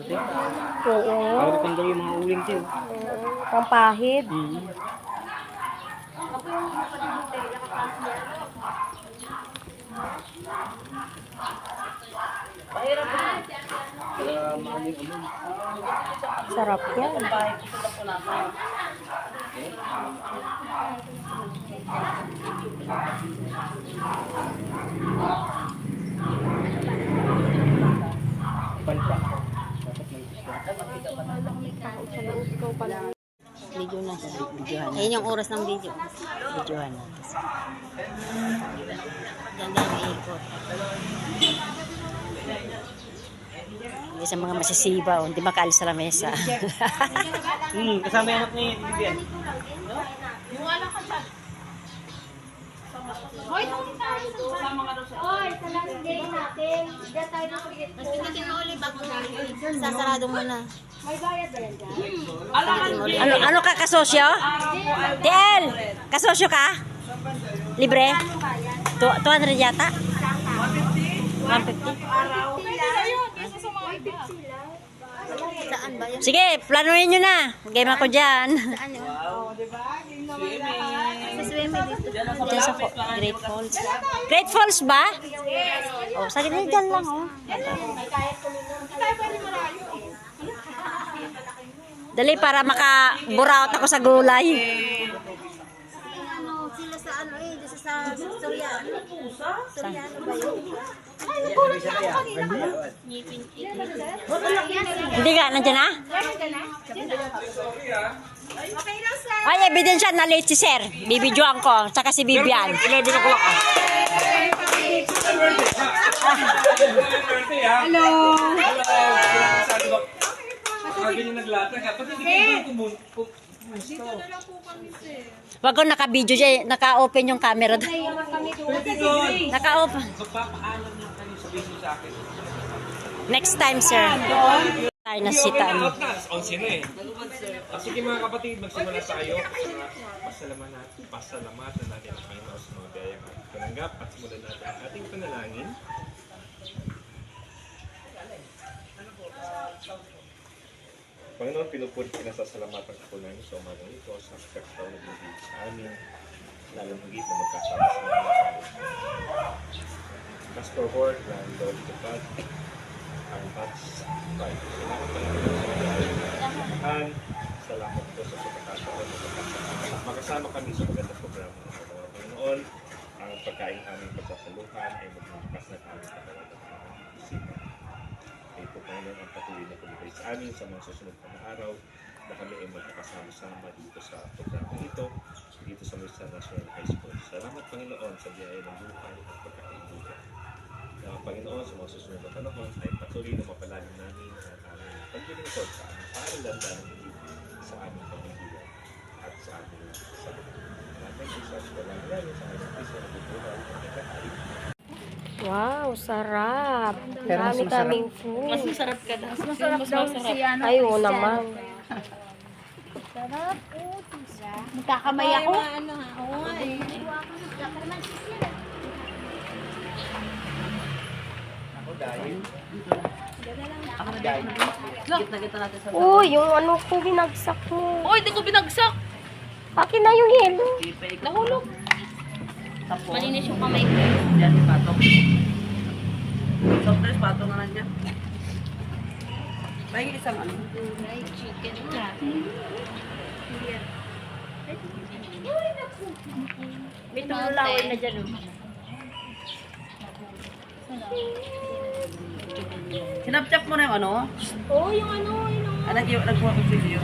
te. Oo. Para matanggal yung mga uling te. Pampahid. Sarap yan. Video na siya. Ayun yung oras ng video. Videohan natin. Ganda yung ikot. Hindi sa mga masisiba, hindi makaalis sa lamesa. Kasama yung anak ni Vivian. Hoy, sa last day natin. Diyan tayo sa gitna. Mas pinagin mo ulit bago sasarado mo na. May bayad ba yan dyan? Ano ka kasosyo? TL! Kasosyo ka? Libre? 200 yata? 150? Saan ba yun? Sige, planuhin nyo na. Game ako dyan. Saan yun? Sa swimming dito. Diyan sa Great Falls. Great Falls ba? Oh, sa gilid dyan lang, oh. Dali para makaburaot ako sa gulay. Sila sa ano eh, sa Soriano. Soriano ba yun? Hindi ka, nandiyan na? Ay, ebidensya na late si sir. Bibidyoan ko, tsaka si Vivian. 11 o'clock ah. Hello. Sabi niya naglatag ka. Pati hindi ko Wag ko naka-video dyan, naka-open yung camera. Naka-open. magpapaalam lang kayo sabihin niyo sa akin. Next time, sir. Tayo na si Tan. Out na, 11 na eh. Sige mga kapatid, magsimula tayo. Pasalamatan natin ang Panginoon sa mga biyayang tinanggap at simulan natin ang ating panalangin. Panginoon, pinupuri pinasasalamatan ko namin sa umagang ito sa pagkakataon na binigay sa amin, lalong higit na magkasama sa mga Pastor Hort, ng Lord Tupad, ang Bats, right. Salamat Panginoon sa mga salamat po sa pagkakataon na makasama kami sa magandang programa ng mga Panginoon. Ang pagkain aming pagsasaluhan ay magbukas na aming katawan at isipan. Ito Panginoon ang patuloy na kumigay sa amin sa mga susunod na araw na kami ay magkakasama-sama dito sa programa ito, dito sa Mesa National High School. Salamat Panginoon sa biyaya ng buhay at pagkakaibigan. Panginoon, sa mga susunod na panahon ay patuloy na mapalalim namin ang aming paglilingkod sa aming paaralan dahil sa aming pamilya at sa aming sarili. Maraming Jesus, walang galing sa aming Kristo na bubuhay at nagkakari. Wow, sarap. Dami kaming food. Mas masarap ka daw. Mas masarap daw si ano. Ay, oo naman. Sarap. Magkakamay ako. Ano ha? Oo nga eh. Uy, yung ano ko binagsak mo. Uy, di ko binagsak. Akin na yung yelo. Nahulog. Malinis yung kamay ko. Diyan si Patong. Soft Patong na nandiyan. May isang ano? Chicken na. May tululawin na dyan. Sinapchap mo na yung ano? Oo, yung ano, Nagkuha ko video.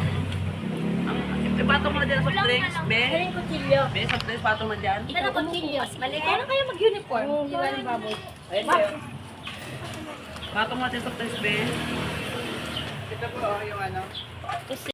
Patong mo na dyan sa soft drinks, be? yung kutsilyo. Be, soft drinks, patong na dyan. Ito na kutsilyo. Kaya na kayo mag-uniform. Yung hiwaling baboy. Ayun sa'yo. Patong mo na dyan soft drinks, be. Ito po yung ano.